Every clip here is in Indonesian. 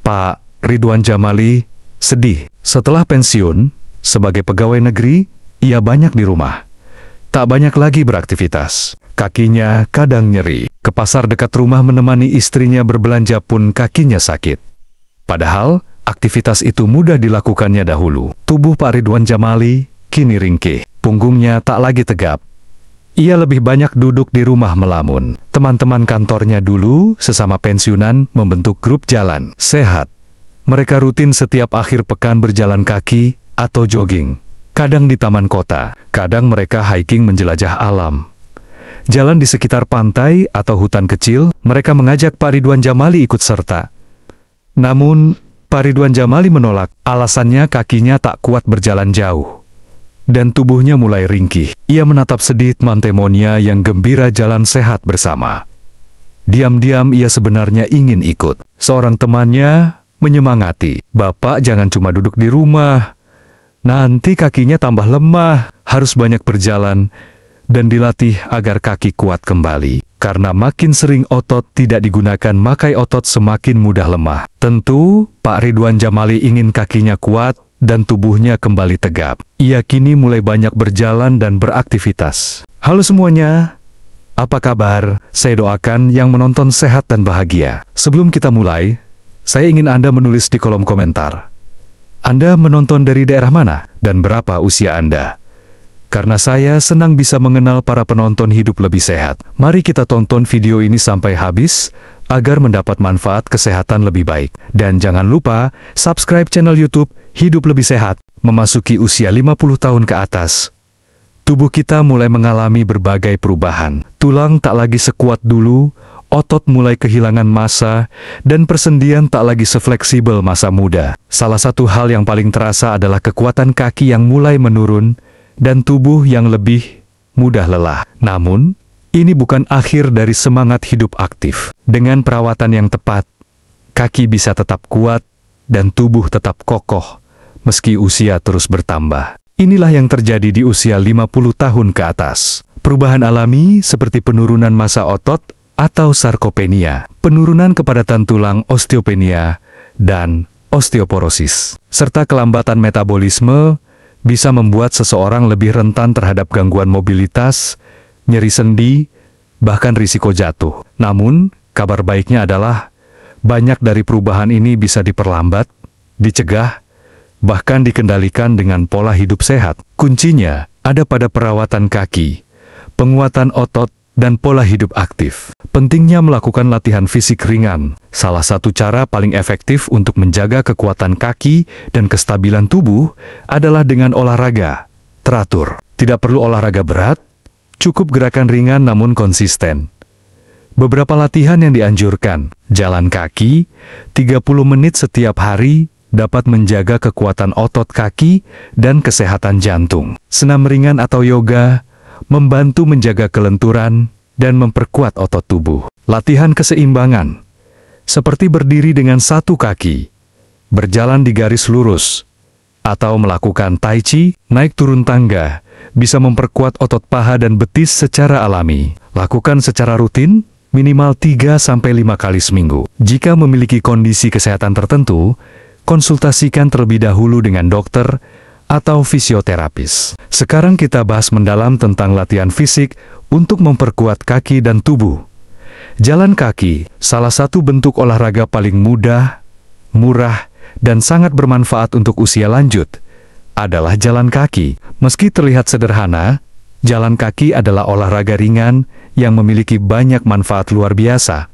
Pak Ridwan Jamali sedih. Setelah pensiun sebagai pegawai negeri, ia banyak di rumah. Tak banyak lagi beraktivitas. Kakinya kadang nyeri. Ke pasar dekat rumah menemani istrinya berbelanja pun kakinya sakit. Padahal, aktivitas itu mudah dilakukannya dahulu. Tubuh Pak Ridwan Jamali kini ringkih. Punggungnya tak lagi tegap. Ia lebih banyak duduk di rumah melamun. Teman-teman kantornya dulu, sesama pensiunan, membentuk grup jalan sehat. Mereka rutin setiap akhir pekan berjalan kaki atau jogging. Kadang di taman kota, kadang mereka hiking menjelajah alam. Jalan di sekitar pantai atau hutan kecil, mereka mengajak Pak Ridwan Jamali ikut serta. Namun, Pak Ridwan Jamali menolak. Alasannya kakinya tak kuat berjalan jauh. Dan tubuhnya mulai ringkih. Ia menatap sedih teman-temannya yang gembira jalan sehat bersama. Diam-diam ia sebenarnya ingin ikut. Seorang temannya menyemangati. Bapak jangan cuma duduk di rumah. Nanti kakinya tambah lemah, harus banyak berjalan dan dilatih agar kaki kuat kembali. Karena makin sering otot tidak digunakan, maka otot semakin mudah lemah. Tentu, Pak Ridwan Jamali ingin kakinya kuat dan tubuhnya kembali tegap. Ia kini mulai banyak berjalan dan beraktivitas. Halo semuanya, apa kabar? Saya doakan yang menonton sehat dan bahagia. Sebelum kita mulai, saya ingin Anda menulis di kolom komentar. Anda menonton dari daerah mana dan berapa usia Anda? Karena saya senang bisa mengenal para penonton hidup lebih sehat. Mari kita tonton video ini sampai habis, agar mendapat manfaat kesehatan lebih baik. Dan jangan lupa, subscribe channel YouTube Hidup Lebih Sehat. Memasuki usia 50 tahun ke atas, tubuh kita mulai mengalami berbagai perubahan. Tulang tak lagi sekuat dulu, otot mulai kehilangan massa, dan persendian tak lagi sefleksibel masa muda. Salah satu hal yang paling terasa adalah kekuatan kaki yang mulai menurun, dan tubuh yang lebih mudah lelah. Namun, ini bukan akhir dari semangat hidup aktif. Dengan perawatan yang tepat, kaki bisa tetap kuat, dan tubuh tetap kokoh, meski usia terus bertambah. Inilah yang terjadi di usia 50 tahun ke atas. Perubahan alami seperti penurunan massa otot atau sarkopenia, penurunan kepadatan tulang osteopenia, dan osteoporosis, serta kelambatan metabolisme bisa membuat seseorang lebih rentan terhadap gangguan mobilitas, nyeri sendi, bahkan risiko jatuh. Namun, kabar baiknya adalah banyak dari perubahan ini bisa diperlambat, dicegah, bahkan dikendalikan dengan pola hidup sehat. Kuncinya ada pada perawatan kaki, penguatan otot, dan pola hidup aktif. Pentingnya melakukan latihan fisik ringan. Salah satu cara paling efektif untuk menjaga kekuatan kaki dan kestabilan tubuh adalah dengan olahraga teratur. Tidak perlu olahraga berat, cukup gerakan ringan namun konsisten. Beberapa latihan yang dianjurkan: jalan kaki 30 menit setiap hari dapat menjaga kekuatan otot kaki dan kesehatan jantung. Senam ringan atau yoga membantu menjaga kelenturan dan memperkuat otot tubuh. Latihan keseimbangan, seperti berdiri dengan satu kaki, berjalan di garis lurus, atau melakukan tai chi, naik turun tangga, bisa memperkuat otot paha dan betis secara alami. Lakukan secara rutin, minimal 3-5 kali seminggu. Jika memiliki kondisi kesehatan tertentu, konsultasikan terlebih dahulu dengan dokter atau fisioterapis. Sekarang kita bahas mendalam tentang latihan fisik untuk memperkuat kaki dan tubuh. Jalan kaki, salah satu bentuk olahraga paling mudah, murah, dan sangat bermanfaat untuk usia lanjut, adalah jalan kaki. Meski terlihat sederhana, jalan kaki adalah olahraga ringan yang memiliki banyak manfaat luar biasa,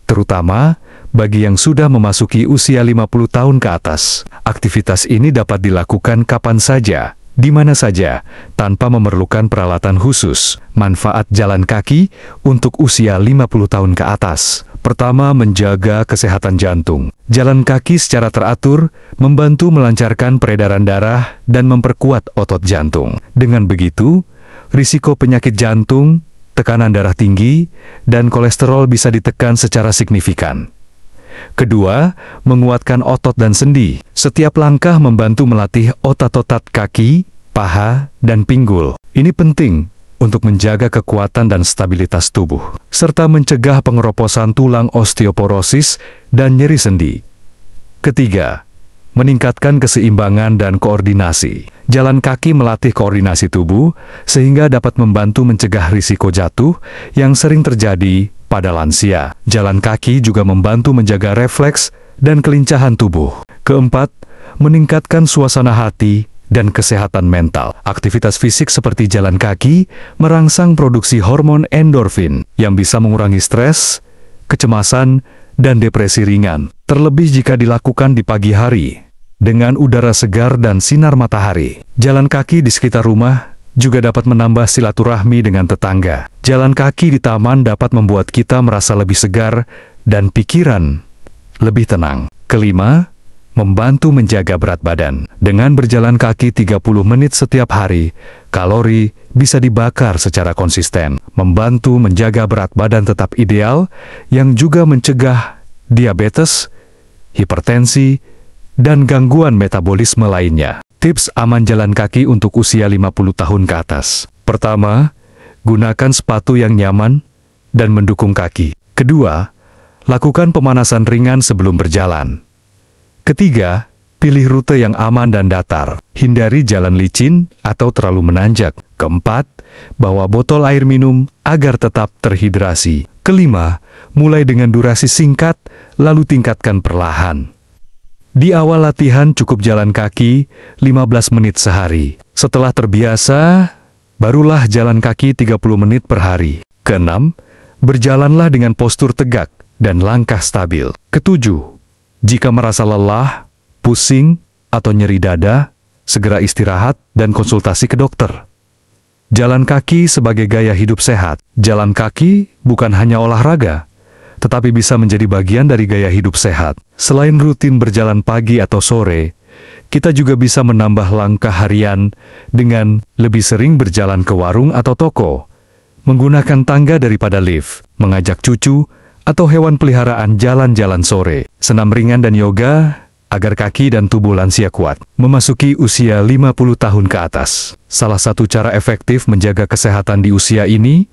terutama bagi yang sudah memasuki usia 50 tahun ke atas. Aktivitas ini dapat dilakukan kapan saja, di mana saja, tanpa memerlukan peralatan khusus. Manfaat jalan kaki untuk usia 50 tahun ke atas. Pertama, menjaga kesehatan jantung. Jalan kaki secara teratur membantu melancarkan peredaran darah dan memperkuat otot jantung. Dengan begitu, risiko penyakit jantung, tekanan darah tinggi, dan kolesterol bisa ditekan secara signifikan. Kedua, menguatkan otot dan sendi. Setiap langkah membantu melatih otot-otot kaki, paha, dan pinggul. Ini penting untuk menjaga kekuatan dan stabilitas tubuh, serta mencegah pengeroposan tulang osteoporosis dan nyeri sendi. Ketiga, meningkatkan keseimbangan dan koordinasi. Jalan kaki melatih koordinasi tubuh sehingga dapat membantu mencegah risiko jatuh yang sering terjadi pada lansia. Jalan kaki juga membantu menjaga refleks dan kelincahan tubuh. Keempat, meningkatkan suasana hati dan kesehatan mental. Aktivitas fisik seperti jalan kaki merangsang produksi hormon endorfin yang bisa mengurangi stres, kecemasan, dan depresi ringan. Terlebih jika dilakukan di pagi hari, dengan udara segar dan sinar matahari. Jalan kaki di sekitar rumah juga dapat menambah silaturahmi dengan tetangga. Jalan kaki di taman dapat membuat kita merasa lebih segar dan pikiran lebih tenang. Kelima, membantu menjaga berat badan. Dengan berjalan kaki 30 menit setiap hari, kalori bisa dibakar secara konsisten, membantu menjaga berat badan tetap ideal, yang juga mencegah diabetes, hipertensi, dan gangguan metabolisme lainnya. Tips aman jalan kaki untuk usia 50 tahun ke atas. Pertama, gunakan sepatu yang nyaman dan mendukung kaki. Kedua, lakukan pemanasan ringan sebelum berjalan. Ketiga, pilih rute yang aman dan datar. Hindari jalan licin atau terlalu menanjak. Keempat, bawa botol air minum agar tetap terhidrasi. Kelima, mulai dengan durasi singkat, lalu tingkatkan perlahan. Di awal latihan cukup jalan kaki 15 menit sehari. Setelah terbiasa, barulah jalan kaki 30 menit per hari. Keenam, berjalanlah dengan postur tegak dan langkah stabil. Ketujuh, jika merasa lelah, pusing, atau nyeri dada, segera istirahat dan konsultasi ke dokter. Jalan kaki sebagai gaya hidup sehat. Jalan kaki bukan hanya olahraga, tetapi bisa menjadi bagian dari gaya hidup sehat. Selain rutin berjalan pagi atau sore, kita juga bisa menambah langkah harian dengan lebih sering berjalan ke warung atau toko, menggunakan tangga daripada lift, mengajak cucu, atau hewan peliharaan jalan-jalan sore, senam ringan dan yoga, agar kaki dan tubuh lansia kuat. Memasuki usia 50 tahun ke atas. Salah satu cara efektif menjaga kesehatan di usia ini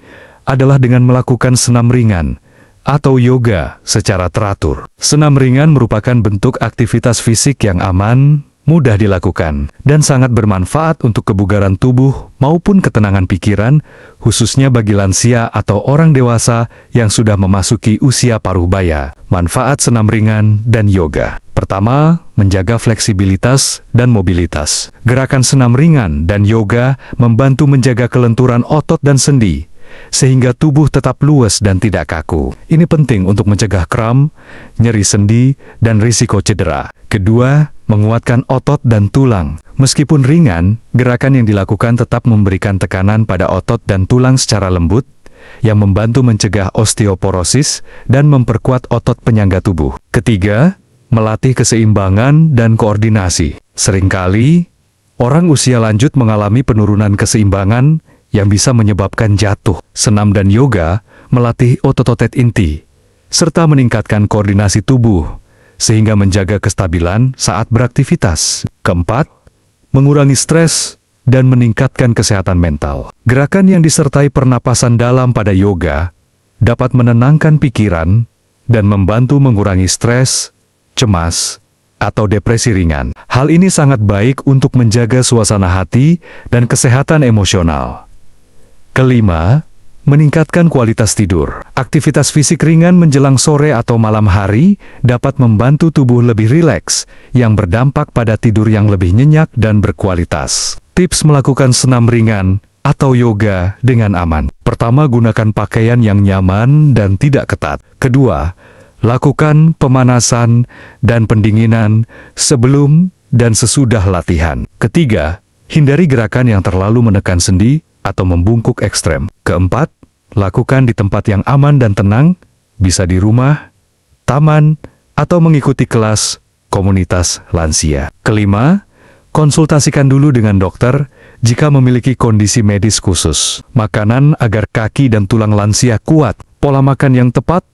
adalah dengan melakukan senam ringan atau yoga secara teratur. Senam ringan merupakan bentuk aktivitas fisik yang aman, mudah dilakukan, dan sangat bermanfaat untuk kebugaran tubuh maupun ketenangan pikiran, khususnya bagi lansia atau orang dewasa yang sudah memasuki usia paruh baya. Manfaat senam ringan dan yoga. Pertama, menjaga fleksibilitas dan mobilitas. Gerakan senam ringan dan yoga membantu menjaga kelenturan otot dan sendi, sehingga tubuh tetap luas dan tidak kaku. Ini penting untuk mencegah kram, nyeri sendi, dan risiko cedera. Kedua, menguatkan otot dan tulang. Meskipun ringan, gerakan yang dilakukan tetap memberikan tekanan pada otot dan tulang secara lembut, yang membantu mencegah osteoporosis dan memperkuat otot penyangga tubuh. Ketiga, melatih keseimbangan dan koordinasi. Seringkali, orang usia lanjut mengalami penurunan keseimbangan yang bisa menyebabkan jatuh. Senam dan yoga melatih otot-otot inti, serta meningkatkan koordinasi tubuh, sehingga menjaga kestabilan saat beraktivitas. Keempat, mengurangi stres dan meningkatkan kesehatan mental. Gerakan yang disertai pernapasan dalam pada yoga dapat menenangkan pikiran dan membantu mengurangi stres, cemas, atau depresi ringan. Hal ini sangat baik untuk menjaga suasana hati dan kesehatan emosional. Kelima, meningkatkan kualitas tidur. Aktivitas fisik ringan menjelang sore atau malam hari dapat membantu tubuh lebih rileks, yang berdampak pada tidur yang lebih nyenyak dan berkualitas. Tips melakukan senam ringan atau yoga dengan aman. Pertama, gunakan pakaian yang nyaman dan tidak ketat. Kedua, lakukan pemanasan dan pendinginan sebelum dan sesudah latihan. Ketiga, hindari gerakan yang terlalu menekan sendi atau membungkuk ekstrem. Keempat, lakukan di tempat yang aman dan tenang, bisa di rumah, taman, atau mengikuti kelas komunitas lansia. Kelima, konsultasikan dulu dengan dokter jika memiliki kondisi medis khusus. Makanan agar kaki dan tulang lansia kuat. Pola makan yang tepat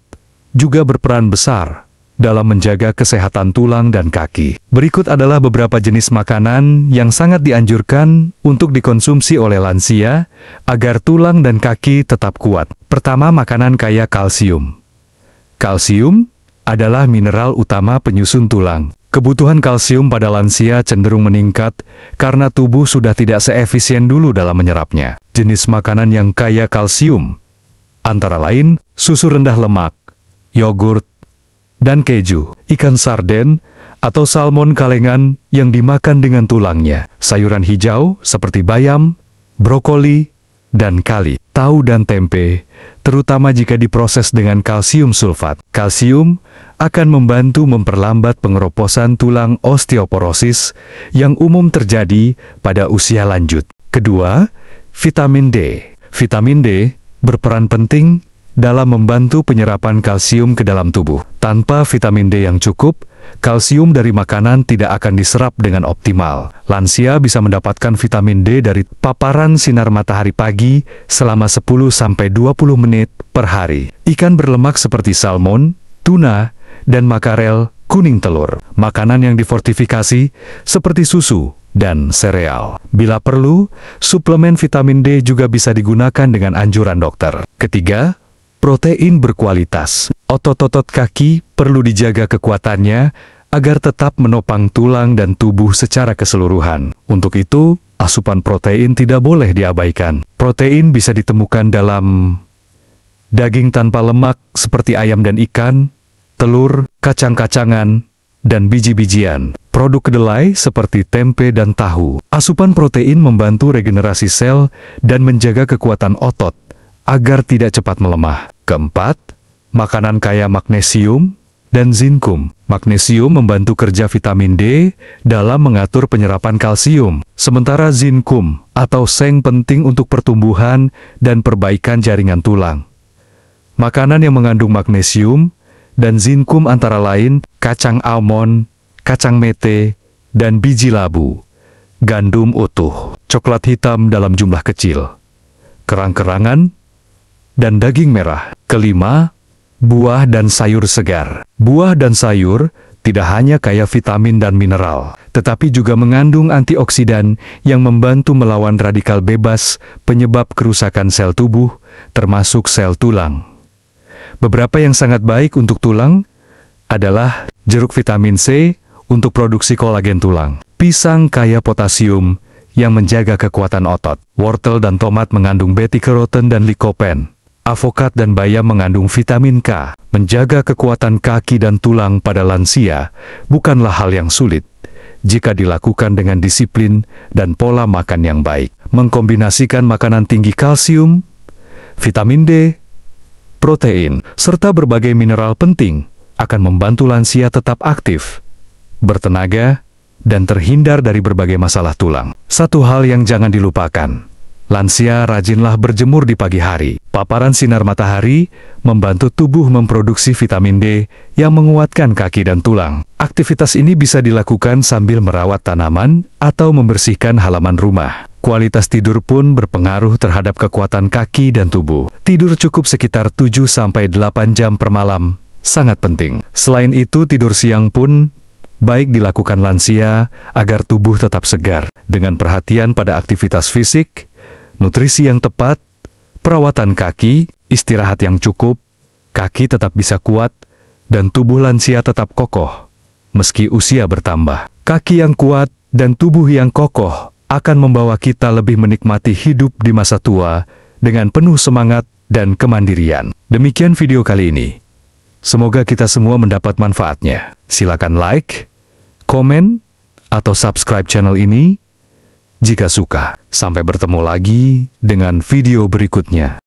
juga berperan besar dalam menjaga kesehatan tulang dan kaki. Berikut adalah beberapa jenis makanan yang sangat dianjurkan untuk dikonsumsi oleh lansia agar tulang dan kaki tetap kuat. Pertama, makanan kaya kalsium. Kalsium adalah mineral utama penyusun tulang. Kebutuhan kalsium pada lansia cenderung meningkat karena tubuh sudah tidak seefisien dulu dalam menyerapnya. Jenis makanan yang kaya kalsium antara lain susu rendah lemak, yogurt, dan keju, ikan sarden atau salmon kalengan yang dimakan dengan tulangnya, sayuran hijau seperti bayam, brokoli, dan kali, tahu dan tempe, terutama jika diproses dengan kalsium sulfat. Kalsium akan membantu memperlambat pengeroposan tulang osteoporosis yang umum terjadi pada usia lanjut. Kedua, vitamin D. Vitamin D berperan penting dalam membantu penyerapan kalsium ke dalam tubuh. Tanpa vitamin D yang cukup, kalsium dari makanan tidak akan diserap dengan optimal. Lansia bisa mendapatkan vitamin D dari paparan sinar matahari pagi selama 10-20 menit per hari. Ikan berlemak seperti salmon, tuna, dan makarel, kuning telur. Makanan yang difortifikasi seperti susu dan sereal. Bila perlu, suplemen vitamin D juga bisa digunakan dengan anjuran dokter. Ketiga, protein berkualitas. Otot-otot kaki perlu dijaga kekuatannya agar tetap menopang tulang dan tubuh secara keseluruhan. Untuk itu, asupan protein tidak boleh diabaikan. Protein bisa ditemukan dalam daging tanpa lemak seperti ayam dan ikan, telur, kacang-kacangan, dan biji-bijian. Produk kedelai seperti tempe dan tahu. Asupan protein membantu regenerasi sel dan menjaga kekuatan otot agar tidak cepat melemah. Keempat, makanan kaya magnesium dan zinkum. Magnesium membantu kerja vitamin D dalam mengatur penyerapan kalsium, sementara zinkum atau seng penting untuk pertumbuhan dan perbaikan jaringan tulang. Makanan yang mengandung magnesium dan zinkum antara lain kacang almond, kacang mete, dan biji labu, gandum utuh, coklat hitam dalam jumlah kecil, kerang-kerangan, dan daging merah. Kelima, buah dan sayur segar. Buah dan sayur tidak hanya kaya vitamin dan mineral, tetapi juga mengandung antioksidan yang membantu melawan radikal bebas penyebab kerusakan sel tubuh, termasuk sel tulang. Beberapa yang sangat baik untuk tulang adalah jeruk vitamin C untuk produksi kolagen tulang, pisang kaya potasium yang menjaga kekuatan otot, wortel dan tomat mengandung beta-karoten dan likopen, avokat dan bayam mengandung vitamin K. Menjaga kekuatan kaki dan tulang pada lansia bukanlah hal yang sulit jika dilakukan dengan disiplin dan pola makan yang baik. Mengkombinasikan makanan tinggi kalsium, vitamin D, protein, serta berbagai mineral penting akan membantu lansia tetap aktif, bertenaga, dan terhindar dari berbagai masalah tulang. Satu hal yang jangan dilupakan, lansia rajinlah berjemur di pagi hari. Paparan sinar matahari membantu tubuh memproduksi vitamin D yang menguatkan kaki dan tulang. Aktivitas ini bisa dilakukan sambil merawat tanaman atau membersihkan halaman rumah. Kualitas tidur pun berpengaruh terhadap kekuatan kaki dan tubuh. Tidur cukup sekitar 7-8 jam per malam, sangat penting. Selain itu, tidur siang pun baik dilakukan lansia agar tubuh tetap segar. Dengan perhatian pada aktivitas fisik, nutrisi yang tepat, perawatan kaki, istirahat yang cukup, kaki tetap bisa kuat, dan tubuh lansia tetap kokoh. Meski usia bertambah, kaki yang kuat dan tubuh yang kokoh akan membawa kita lebih menikmati hidup di masa tua dengan penuh semangat dan kemandirian. Demikian video kali ini. Semoga kita semua mendapat manfaatnya. Silakan like, komen, atau subscribe channel ini jika suka. Sampai bertemu lagi dengan video berikutnya.